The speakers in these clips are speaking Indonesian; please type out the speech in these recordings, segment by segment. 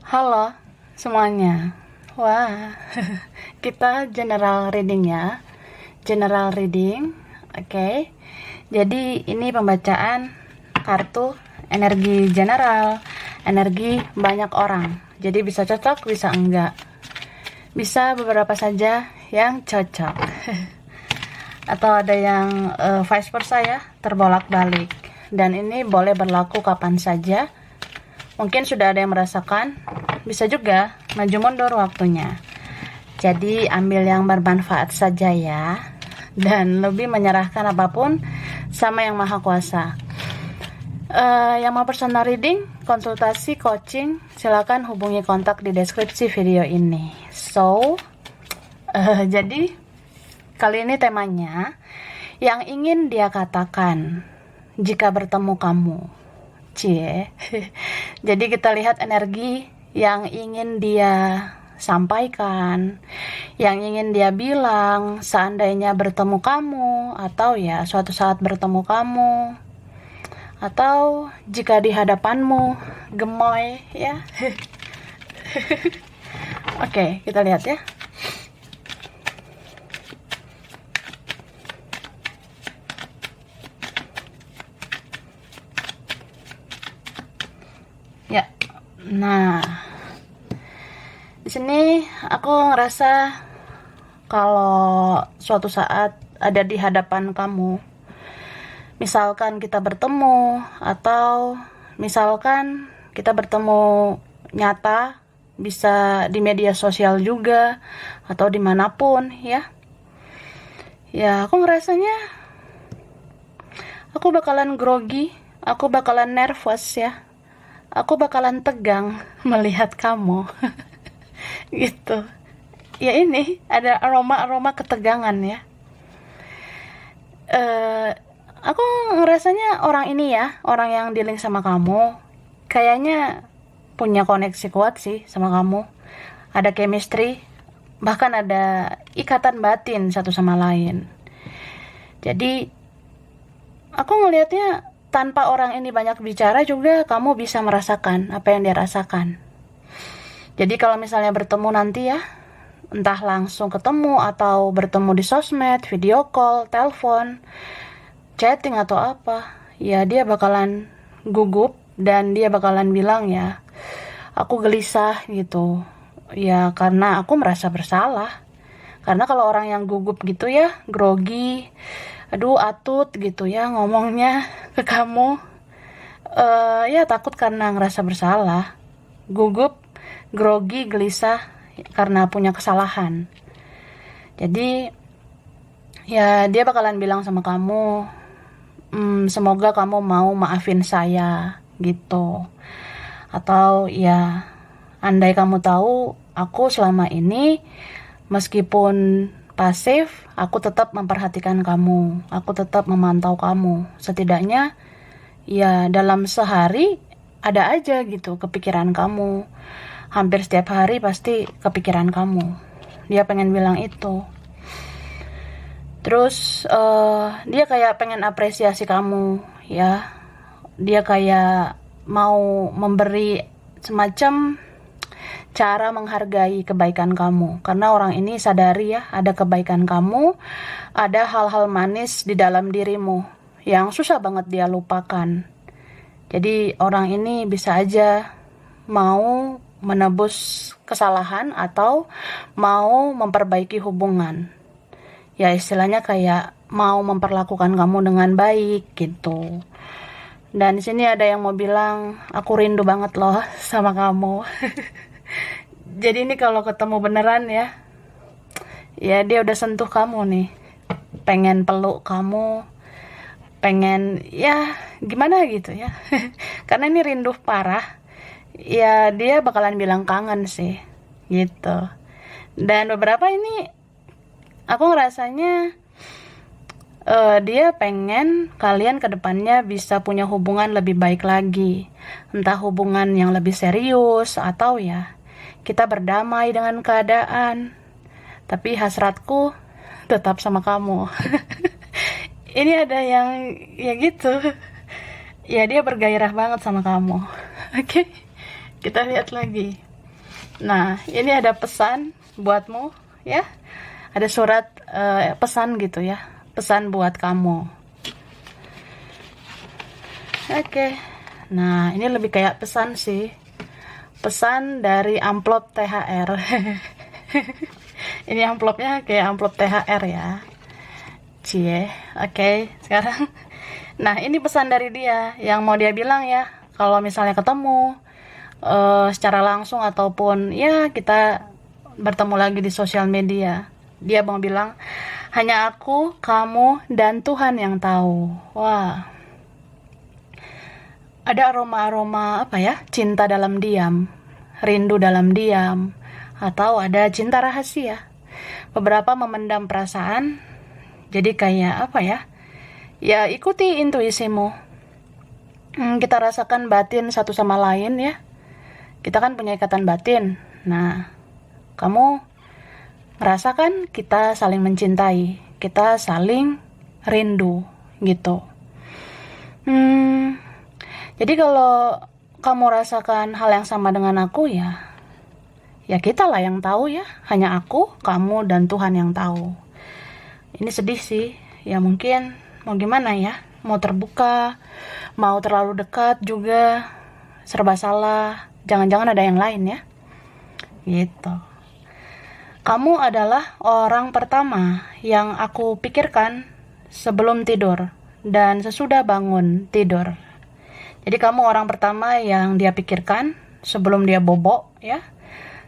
Halo semuanya. Wah, kita general reading ya. General reading. Oke. Jadi ini pembacaan kartu energi general, energi banyak orang. Jadi bisa cocok, bisa enggak. Bisa beberapa saja yang cocok. Atau ada yang vice versa ya, terbolak-balik. Dan ini boleh berlaku kapan saja. Mungkin sudah ada yang merasakan, bisa juga maju mundur waktunya. Jadi ambil yang bermanfaat saja ya, dan lebih menyerahkan apapun sama Yang Maha Kuasa. Yang mau personal reading, konsultasi, coaching, silakan hubungi kontak di deskripsi video ini. Jadi kali ini temanya yang ingin dia katakan jika bertemu kamu. Cie. Jadi kita lihat energi yang ingin dia sampaikan, yang ingin dia bilang seandainya bertemu kamu, atau ya suatu saat bertemu kamu, atau jika di hadapanmu, gemoy ya. Oke, kita lihat ya. Ya, nah, di sini aku ngerasa kalau suatu saat ada di hadapan kamu, misalkan kita bertemu, atau misalkan kita bertemu nyata, bisa di media sosial juga, atau dimanapun ya. Ya, aku ngerasanya aku bakalan grogi, aku bakalan nervous ya. Aku bakalan tegang melihat kamu. Gitu. Ya ini ada aroma-aroma ketegangan ya. Aku ngerasanya orang ini ya, orang yang dealing sama kamu, kayaknya punya koneksi kuat sih sama kamu. Ada chemistry, bahkan ada ikatan batin satu sama lain. Jadi aku ngelihatnya tanpa orang ini banyak bicara juga kamu bisa merasakan apa yang dia rasakan. Jadi kalau misalnya bertemu nanti ya, entah langsung ketemu atau bertemu di sosmed, video call, telepon, chatting atau apa, ya dia bakalan gugup dan dia bakalan bilang ya, aku gelisah gitu. Ya karena aku merasa bersalah. Karena kalau orang yang gugup gitu ya, grogi, aduh atut gitu ya ngomongnya ke kamu, ya takut karena ngerasa bersalah, gugup, grogi, gelisah karena punya kesalahan. Jadi ya dia bakalan bilang sama kamu, semoga kamu mau maafin saya gitu. Atau ya andai kamu tahu aku selama ini meskipun pasif, aku tetap memperhatikan kamu, aku tetap memantau kamu. Setidaknya ya dalam sehari ada aja gitu kepikiran kamu. Hampir setiap hari pasti kepikiran kamu. Dia pengen bilang itu. Terus dia kayak pengen apresiasi kamu ya. Dia kayak mau memberi semacam cara menghargai kebaikan kamu. Karena orang ini sadari ya, ada kebaikan kamu, ada hal-hal manis di dalam dirimu yang susah banget dia lupakan. Jadi orang ini bisa aja mau menebus kesalahan atau mau memperbaiki hubungan. Ya istilahnya kayak mau memperlakukan kamu dengan baik gitu. Dan di sini ada yang mau bilang, aku rindu banget loh sama kamu. Jadi ini kalau ketemu beneran ya dia udah sentuh kamu nih, pengen peluk kamu, pengen ya gimana gitu ya. Karena ini rindu parah, ya dia bakalan bilang kangen sih gitu. Dan beberapa ini aku ngerasanya dia pengen kalian kedepannya bisa punya hubungan lebih baik lagi, entah hubungan yang lebih serius atau ya kita berdamai dengan keadaan. Tapi hasratku tetap sama kamu. Ini ada yang ya gitu. Ya dia bergairah banget sama kamu. Oke. Kita lihat lagi. Nah, ini ada pesan buatmu ya. Ada surat pesan gitu ya. Pesan buat kamu. Oke. Nah, ini lebih kayak pesan sih. Pesan dari amplop THR. Ini amplopnya kayak amplop THR ya. Cie. Oke, sekarang. Nah, ini pesan dari dia yang mau dia bilang ya. Kalau misalnya ketemu secara langsung ataupun ya kita bertemu lagi di sosial media, dia mau bilang hanya aku, kamu, dan Tuhan yang tahu. Wah, ada aroma-aroma apa ya, cinta dalam diam, rindu dalam diam, atau ada cinta rahasia. Beberapa memendam perasaan, jadi kayak apa ya, ya ikuti intuisimu. Kita rasakan batin satu sama lain ya. Kita kan punya ikatan batin. Nah, kamu merasakan kita saling mencintai, kita saling rindu gitu. Jadi kalau kamu rasakan hal yang sama dengan aku ya kita lah yang tahu ya. Hanya aku, kamu, dan Tuhan yang tahu. Ini sedih sih. Ya mungkin mau gimana ya? Mau terbuka, mau terlalu dekat juga, serba salah. Jangan-jangan ada yang lain ya. Gitu. Kamu adalah orang pertama yang aku pikirkan sebelum tidur dan sesudah bangun tidur. Jadi kamu orang pertama yang dia pikirkan sebelum dia bobok ya.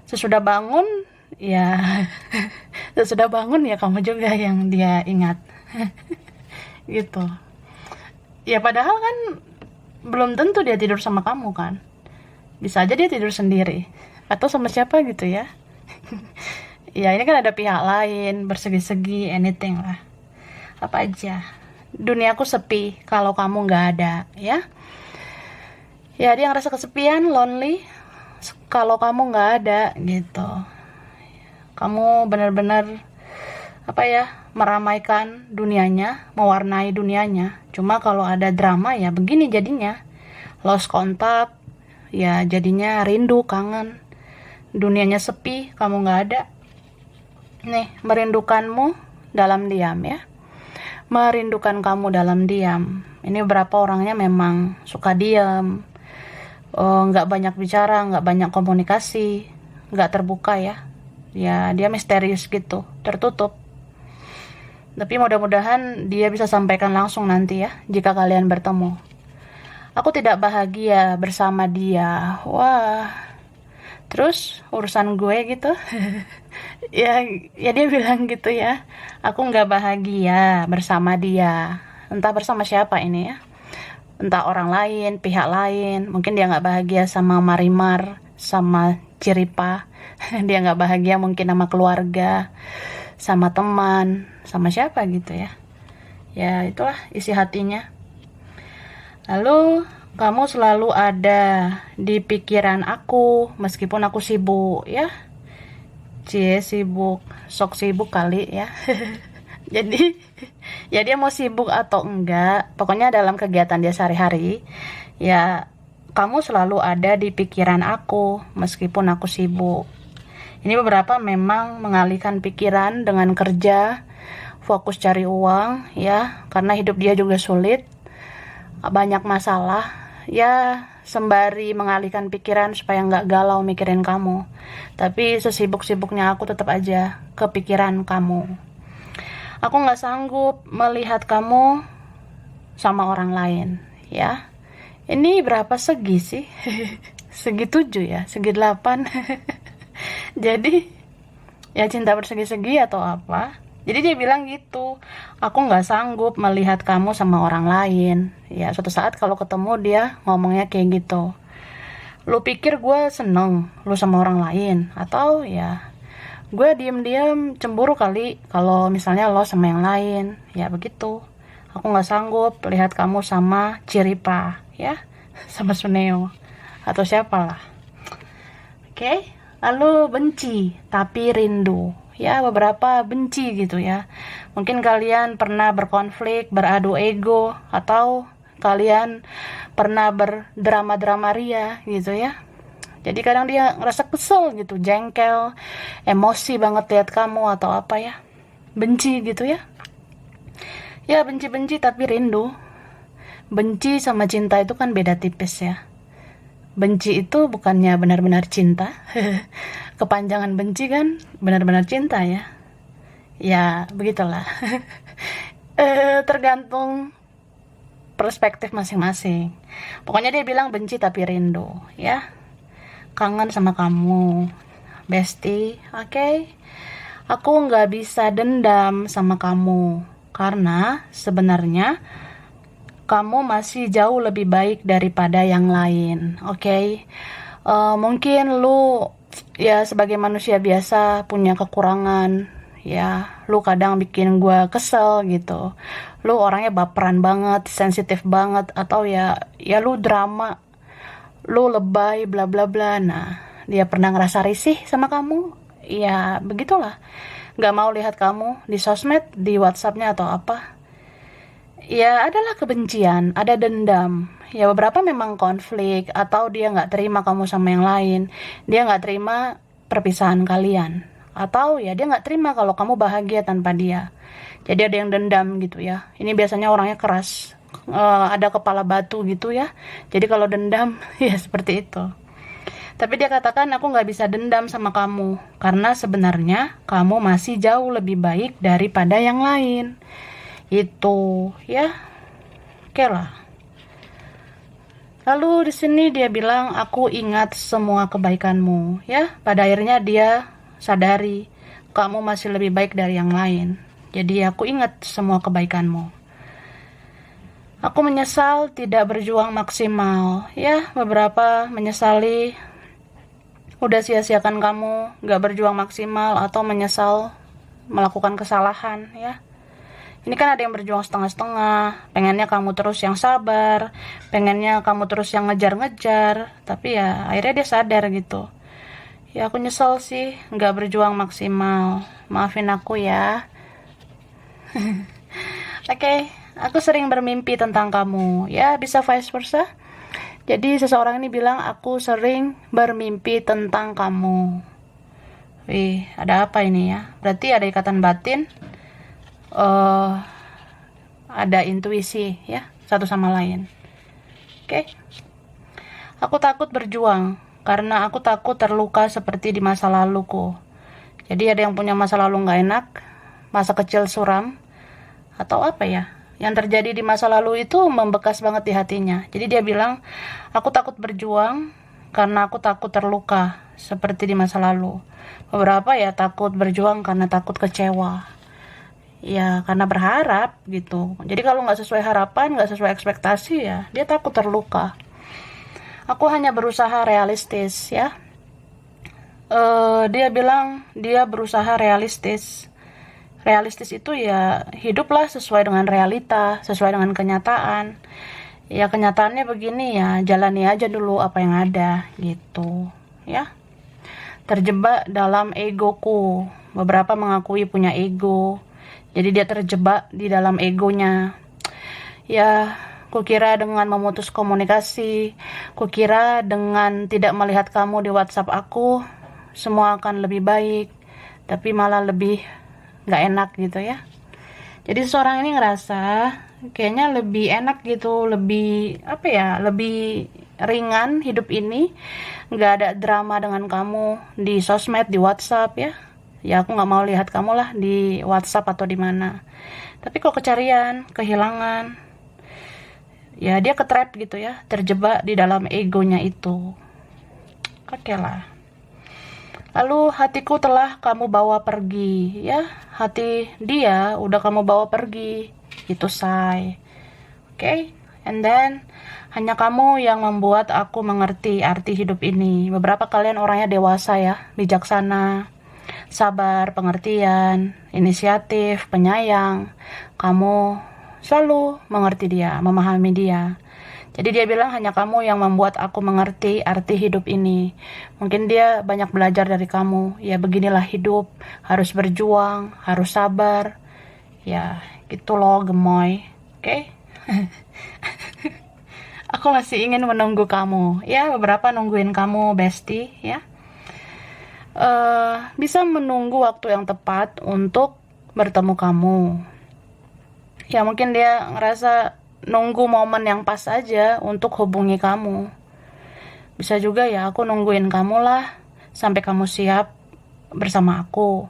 Sesudah bangun ya sesudah bangun ya kamu juga yang dia ingat. Gitu. Ya padahal kan belum tentu dia tidur sama kamu kan. Bisa aja dia tidur sendiri atau sama siapa gitu ya. Ya ini kan ada pihak lain, bersegi-segi, anything lah. Apa aja. Duniaku sepi kalau kamu nggak ada ya. Ya dia ngerasa kesepian, lonely kalau kamu nggak ada gitu. Kamu benar-benar apa ya, meramaikan dunianya, mewarnai dunianya. Cuma kalau ada drama ya begini jadinya. Lost contact, ya jadinya rindu, kangen. Dunianya sepi, kamu nggak ada. Nih, merindukanmu dalam diam ya. Merindukan kamu dalam diam. Ini berapa orangnya memang suka diam, nggak banyak bicara, nggak banyak komunikasi, nggak terbuka ya. Ya dia misterius gitu, tertutup. Tapi mudah-mudahan dia bisa sampaikan langsung nanti ya, jika kalian bertemu. Aku tidak bahagia bersama dia. Wah, terus urusan gue gitu. ya dia bilang gitu ya. Aku nggak bahagia bersama dia. Entah bersama siapa ini ya. Entah orang lain, pihak lain. Mungkin dia nggak bahagia sama Marimar, sama Ciripa. Dia nggak bahagia mungkin sama keluarga, sama teman, sama siapa gitu ya. Ya itulah isi hatinya. Lalu kamu selalu ada di pikiran aku meskipun aku sibuk ya. Cie sibuk, sok sibuk kali ya. Jadi ya dia mau sibuk atau enggak, pokoknya dalam kegiatan dia sehari-hari ya kamu selalu ada di pikiran aku meskipun aku sibuk. Ini beberapa memang mengalihkan pikiran dengan kerja, fokus cari uang ya, karena hidup dia juga sulit, banyak masalah ya, sembari mengalihkan pikiran supaya nggak galau mikirin kamu. Tapi sesibuk-sibuknya aku tetap aja kepikiran kamu. Aku nggak sanggup melihat kamu sama orang lain ya. Ini berapa segi sih? Segi 7 ya, segi 8. Jadi ya cinta bersegi-segi atau apa. Jadi dia bilang gitu, aku nggak sanggup melihat kamu sama orang lain. Ya suatu saat kalau ketemu dia ngomongnya kayak gitu. Lu pikir gue seneng lu sama orang lain? Atau ya gue diem-diem cemburu kali kalau misalnya lo sama yang lain. Ya begitu. Aku nggak sanggup lihat kamu sama Ciripa ya, sama Suneo atau siapalah. Oke. Lalu benci tapi rindu ya, beberapa benci gitu ya. Mungkin kalian pernah berkonflik, beradu ego, atau kalian pernah berdrama-drama ria gitu ya. Jadi kadang dia ngerasa kesel gitu, jengkel, emosi banget lihat kamu atau apa ya, benci gitu ya. Ya benci-benci tapi rindu. Benci sama cinta itu kan beda tipis ya. Benci itu bukannya benar-benar cinta. Kepanjangan benci kan benar-benar cinta ya. Ya begitulah. Tergantung perspektif masing-masing. Pokoknya dia bilang benci tapi rindu ya. Kangen sama kamu, bestie. Oke. Aku nggak bisa dendam sama kamu karena sebenarnya kamu masih jauh lebih baik daripada yang lain. Oke. Mungkin lu ya sebagai manusia biasa punya kekurangan. Ya, lu kadang bikin gua kesel gitu. Lu orangnya baperan banget, sensitif banget, atau ya lu drama, lu lebay, bla bla bla. Nah, dia pernah ngerasa risih sama kamu? Ya, begitulah. Gak mau lihat kamu di sosmed, di WhatsAppnya atau apa. Ya, adalah kebencian, ada dendam. Ya, beberapa memang konflik, atau dia nggak terima kamu sama yang lain. Dia nggak terima perpisahan kalian. Atau ya dia nggak terima kalau kamu bahagia tanpa dia. Jadi ada yang dendam gitu ya. Ini biasanya orangnya keras. Ada kepala batu gitu ya. Jadi kalau dendam, ya seperti itu. Tapi dia katakan, aku nggak bisa dendam sama kamu. Karena sebenarnya kamu masih jauh lebih baik daripada yang lain. Itu ya. Oke lah. Lalu di sini dia bilang, aku ingat semua kebaikanmu. Ya, pada akhirnya dia sadari kamu masih lebih baik dari yang lain. Jadi aku ingat semua kebaikanmu. Aku menyesal tidak berjuang maksimal. Ya, beberapa menyesali udah sia-siakan kamu, gak berjuang maksimal, atau menyesal melakukan kesalahan ya. Ini kan ada yang berjuang setengah-setengah, pengennya kamu terus yang sabar, pengennya kamu terus yang ngejar-ngejar, tapi ya akhirnya dia sadar gitu. Ya aku nyesel sih gak berjuang maksimal, maafin aku ya. Oke, aku sering bermimpi tentang kamu, ya bisa vice versa. Jadi seseorang ini bilang, aku sering bermimpi tentang kamu. Wih, ada apa ini ya? Berarti ada ikatan batin, ada intuisi ya, satu sama lain. Oke. Aku takut berjuang, karena aku takut terluka seperti di masa laluku. Jadi ada yang punya masa lalu gak enak, masa kecil suram, atau apa ya, yang terjadi di masa lalu itu membekas banget di hatinya. Jadi dia bilang, aku takut berjuang karena aku takut terluka seperti di masa lalu. Beberapa ya takut berjuang karena takut kecewa. Ya karena berharap gitu. Jadi kalau nggak sesuai harapan, nggak sesuai ekspektasi ya dia takut terluka. Aku hanya berusaha realistis ya. Dia bilang dia berusaha realistis. Realistis itu ya hiduplah sesuai dengan realita, sesuai dengan kenyataan. Ya kenyataannya begini ya, jalani aja dulu apa yang ada gitu ya. Terjebak dalam egoku. Beberapa mengakui punya ego. Jadi dia terjebak di dalam egonya. Ya, kukira dengan memutus komunikasi, kukira dengan tidak melihat kamu di WhatsApp aku, semua akan lebih baik. Tapi malah lebih gak enak gitu ya. Jadi seorang ini ngerasa kayaknya lebih enak gitu, lebih apa ya, lebih ringan hidup ini, gak ada drama dengan kamu di sosmed, di WhatsApp ya. Ya aku gak mau lihat kamu lah di WhatsApp atau di mana. Tapi kok kecarian, kehilangan, ya dia ketrap gitu ya, terjebak di dalam egonya itu. Oke lah. Lalu hatiku telah kamu bawa pergi, ya hati dia udah kamu bawa pergi, itu say. Oke, and then hanya kamu yang membuat aku mengerti arti hidup ini. Beberapa kalian orangnya dewasa ya, bijaksana, sabar, pengertian, inisiatif, penyayang. Kamu selalu mengerti dia, memahami dia. Jadi dia bilang hanya kamu yang membuat aku mengerti arti hidup ini. Mungkin dia banyak belajar dari kamu. Ya beginilah hidup, harus berjuang, harus sabar. Ya gitu loh gemoy. Oke? Aku masih ingin menunggu kamu. Ya, beberapa nungguin kamu, bestie, ya. Bisa menunggu waktu yang tepat untuk bertemu kamu. Ya, mungkin dia ngerasa nunggu momen yang pas aja untuk hubungi kamu. Bisa juga ya, aku nungguin kamu lah sampai kamu siap bersama aku.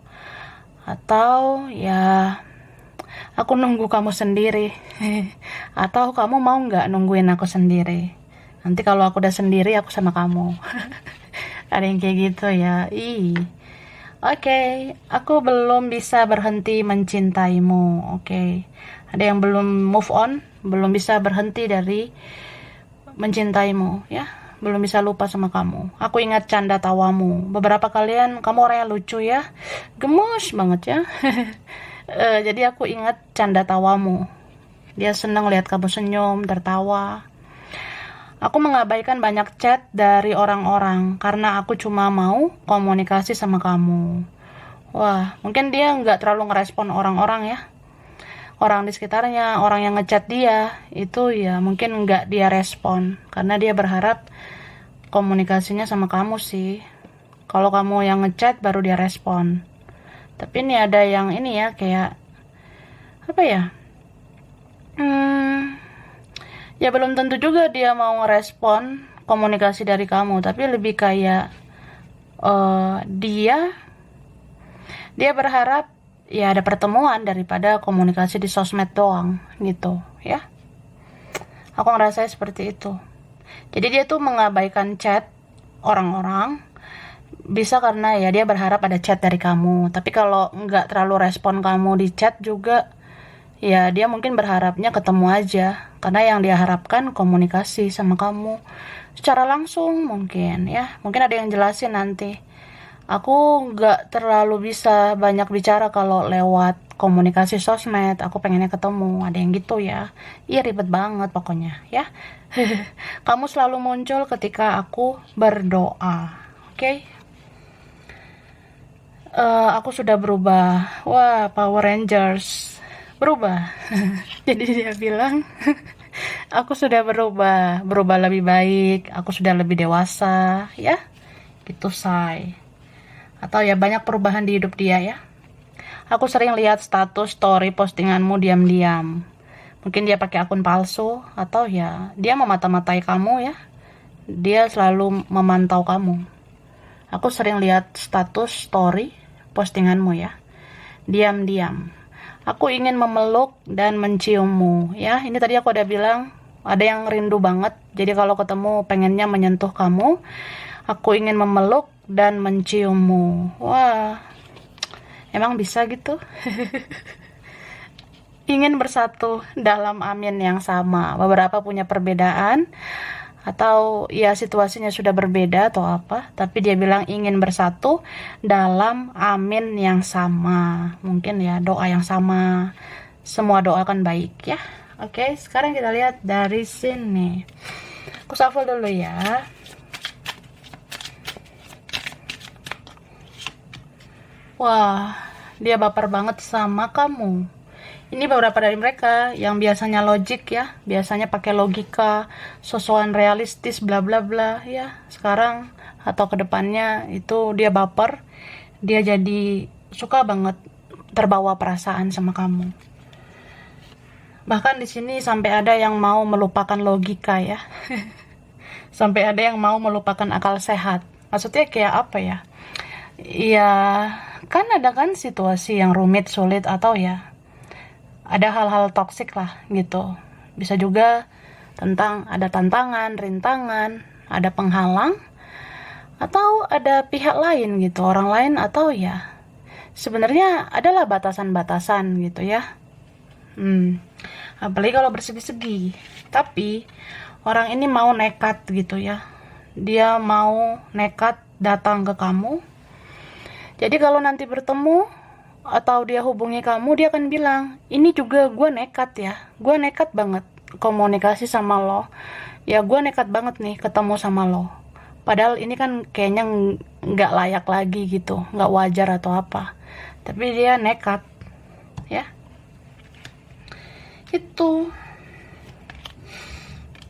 Atau ya, aku nunggu kamu sendiri. Atau kamu mau nggak nungguin aku sendiri? Nanti kalau aku udah sendiri, aku sama kamu. Ada yang kayak gitu ya. Oke, aku belum bisa berhenti mencintaimu. Oke. Ada yang belum move on, belum bisa berhenti dari mencintaimu, ya. Belum bisa lupa sama kamu. Aku ingat canda tawamu. Beberapa kalian kamu orang yang lucu ya. Gemes banget ya. Jadi aku ingat canda tawamu. Dia senang lihat kamu senyum, tertawa. Aku mengabaikan banyak chat dari orang-orang karena aku cuma mau komunikasi sama kamu. Wah, mungkin dia nggak terlalu ngerespon orang-orang ya. Orang di sekitarnya, orang yang ngechat dia, itu ya mungkin nggak dia respon. Karena dia berharap komunikasinya sama kamu sih. Kalau kamu yang ngechat baru dia respon. Tapi ini ada yang ini ya, kayak apa ya? Ya belum tentu juga dia mau ngerespon komunikasi dari kamu, tapi lebih kayak dia berharap ya ada pertemuan daripada komunikasi di sosmed doang gitu ya. Aku ngerasa seperti itu. Jadi dia tuh mengabaikan chat orang-orang bisa karena ya dia berharap ada chat dari kamu. Tapi kalau nggak terlalu respon kamu di chat juga, ya dia mungkin berharapnya ketemu aja. Karena yang dia harapkan komunikasi sama kamu secara langsung mungkin ya. Mungkin ada yang jelasin nanti. Aku nggak terlalu bisa banyak bicara kalau lewat komunikasi sosmed. Aku pengennya ketemu. Ada yang gitu ya. Iya ribet banget pokoknya ya. Kamu selalu muncul ketika aku berdoa. Oke? Aku sudah berubah. Wah, Power Rangers berubah. Jadi dia bilang, aku sudah berubah lebih baik, aku sudah lebih dewasa, ya, gitu say. Atau ya banyak perubahan di hidup dia ya. Aku sering lihat status story postinganmu diam-diam. Mungkin dia pakai akun palsu atau ya dia memata-matai kamu ya. Dia selalu memantau kamu. Aku sering lihat status story postinganmu ya. Diam-diam. Aku ingin memeluk dan menciummu ya. Ini tadi aku udah bilang ada yang rindu banget. Jadi kalau ketemu pengennya menyentuh kamu. Aku ingin memeluk dan menciummu. Wah, emang bisa gitu? Ingin bersatu dalam amin yang sama. Beberapa punya perbedaan atau ya situasinya sudah berbeda atau apa, tapi dia bilang ingin bersatu dalam amin yang sama. Mungkin ya doa yang sama. Semua doa akan baik ya. Oke, sekarang kita lihat dari sini. Aku shuffle dulu ya. Wah, dia baper banget sama kamu. Ini beberapa dari mereka yang biasanya logik ya, biasanya pakai logika, sosokan realistis, bla bla bla ya. Sekarang atau kedepannya itu dia baper, dia jadi suka banget terbawa perasaan sama kamu. Bahkan di sini sampai ada yang mau melupakan logika ya, sampai ada yang mau melupakan akal sehat. Maksudnya kayak apa ya? Ya kan ada kan situasi yang rumit, sulit atau ya ada hal-hal toksik lah gitu. Bisa juga tentang ada tantangan, rintangan, ada penghalang, atau ada pihak lain gitu, orang lain atau ya sebenarnya adalah batasan-batasan gitu ya. Apalagi kalau bersegi-segi. Tapi orang ini mau nekat gitu ya. Dia mau nekat datang ke kamu. Jadi kalau nanti bertemu atau dia hubungi kamu, dia akan bilang, ini juga gue nekat ya, gue nekat banget komunikasi sama lo, ya gue nekat banget nih ketemu sama lo, padahal ini kan kayaknya nggak layak lagi gitu, nggak wajar atau apa, tapi dia nekat ya itu.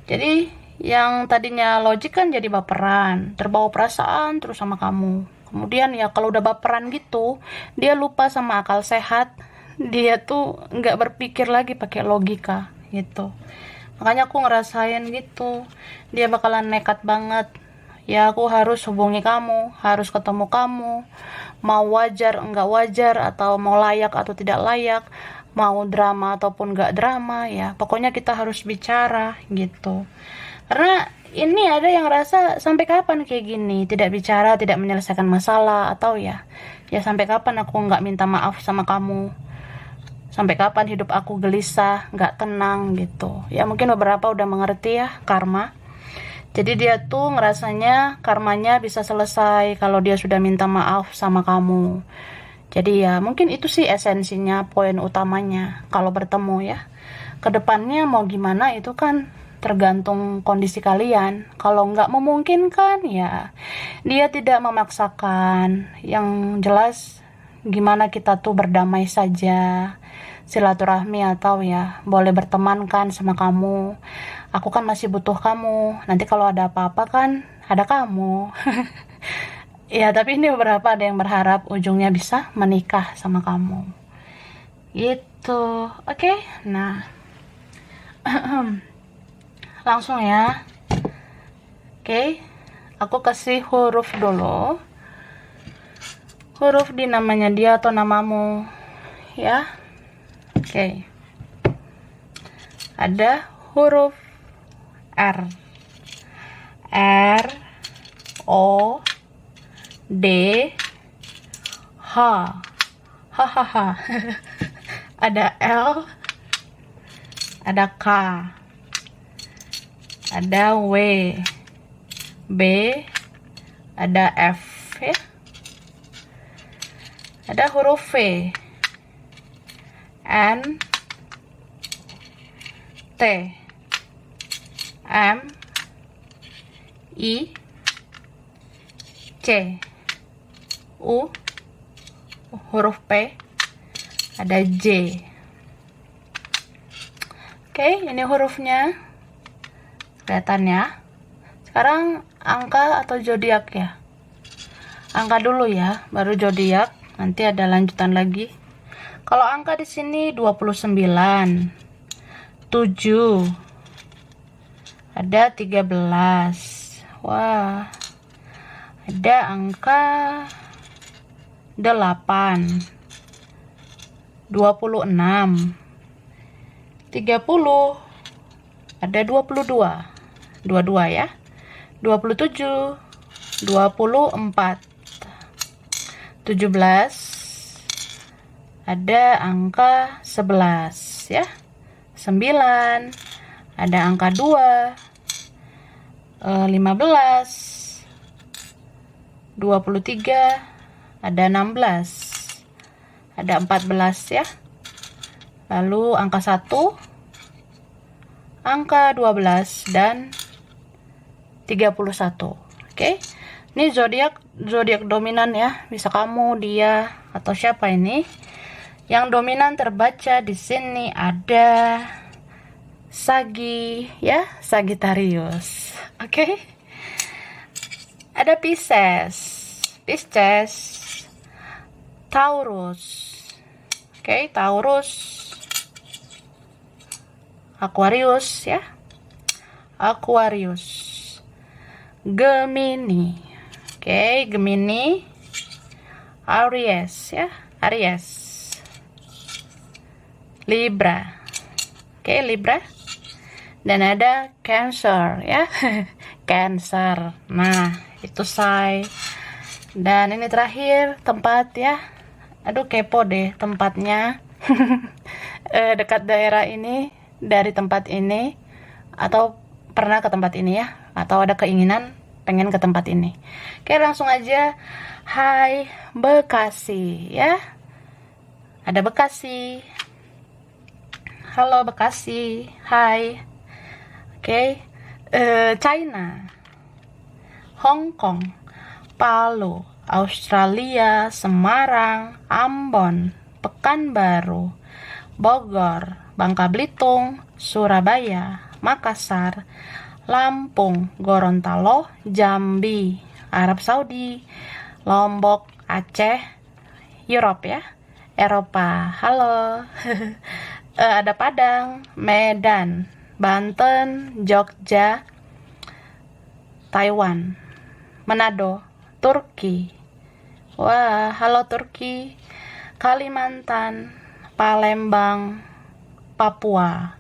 Jadi Yang tadinya logik kan jadi baperan, terbawa perasaan terus sama kamu. Kemudian ya kalau udah baperan gitu, dia lupa sama akal sehat. Dia tuh nggak berpikir lagi pakai logika gitu. Makanya aku ngerasain gitu. Dia bakalan nekat banget. Ya aku harus hubungi kamu, harus ketemu kamu. Mau wajar enggak wajar, atau mau layak atau tidak layak, mau drama ataupun enggak drama, ya pokoknya kita harus bicara gitu. Karena ini ada yang rasa sampai kapan kayak gini, tidak bicara, tidak menyelesaikan masalah, atau ya sampai kapan aku nggak minta maaf sama kamu, sampai kapan hidup aku gelisah, nggak tenang gitu. Ya mungkin beberapa udah mengerti ya karma. Jadi dia tuh ngerasanya karmanya bisa selesai kalau dia sudah minta maaf sama kamu. Jadi ya mungkin itu sih esensinya, poin utamanya kalau bertemu ya. Kedepannya mau gimana itu kan tergantung kondisi kalian. Kalau nggak memungkinkan ya dia tidak memaksakan. Yang jelas gimana kita tuh berdamai saja, silaturahmi, atau ya boleh berteman kan sama kamu. Aku kan masih butuh kamu. Nanti kalau ada apa-apa kan ada kamu. Ya tapi ini beberapa ada yang berharap ujungnya bisa menikah sama kamu gitu. Oke, nah langsung ya. Oke, aku kasih huruf dulu, huruf di namanya dia atau namamu ya. Oke, ada huruf R, R O D H, hahaha. Ada L, ada K, ada W, B, ada F ya. Ada huruf V, N, T, M, I, C, U, huruf P, ada J. Oke, ini hurufnya kelihatan ya. Sekarang angka atau zodiak ya. Angka dulu ya, baru zodiak. Nanti ada lanjutan lagi. Kalau angka di sini 29, 7, ada 13. Wah. Ada angka 8, 26, 30, ada 22, 22 ya, 27, 24, 17, ada angka 11 ya, 9, ada angka 2, 15, 23, ada 16, ada 14 ya. Lalu angka 1, angka 12 dan 31. Oke. Ini zodiak dominan ya. Bisa kamu, dia, atau siapa ini. Yang dominan terbaca di sini ada Sagi ya, Sagittarius. Oke. Ada Pisces, Taurus, oke, Taurus, Aquarius ya, Aquarius, Gemini, oke, Gemini, Aries ya, Aries, Libra, oke, Libra, dan ada Cancer ya, Cancer. Nah, itu say. Dan ini terakhir tempat ya. Aduh kepo deh tempatnya. Dekat daerah ini, dari tempat ini, atau pernah ke tempat ini ya, atau ada keinginan pengen ke tempat ini. Oke, langsung aja. Hai Bekasi ya. Ada Bekasi. Halo Bekasi. Hai. Oke. China, Hong Kong, Palu, Australia, Semarang, Ambon, Pekanbaru, Bogor, Bangka Belitung, Surabaya, Makassar, Lampung, Gorontalo, Jambi, Arab Saudi, Lombok, Aceh, Europe ya, Eropa. Halo. Ada Padang, Medan, Banten, Jogja, Taiwan, Manado, Turki. Wah, halo Turki. Kalimantan, Palembang, Papua.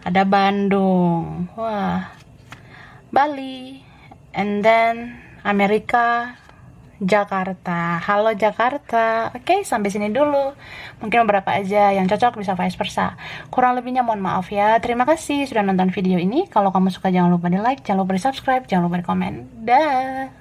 Ada Bandung. Wah. Bali. And then Amerika, Jakarta. Halo Jakarta. Oke, sampai sini dulu. Mungkin beberapa aja yang cocok, bisa vice versa. Kurang lebihnya mohon maaf ya. Terima kasih sudah nonton video ini. Kalau kamu suka jangan lupa di like, jangan lupa di subscribe, jangan lupa di komen. Dah.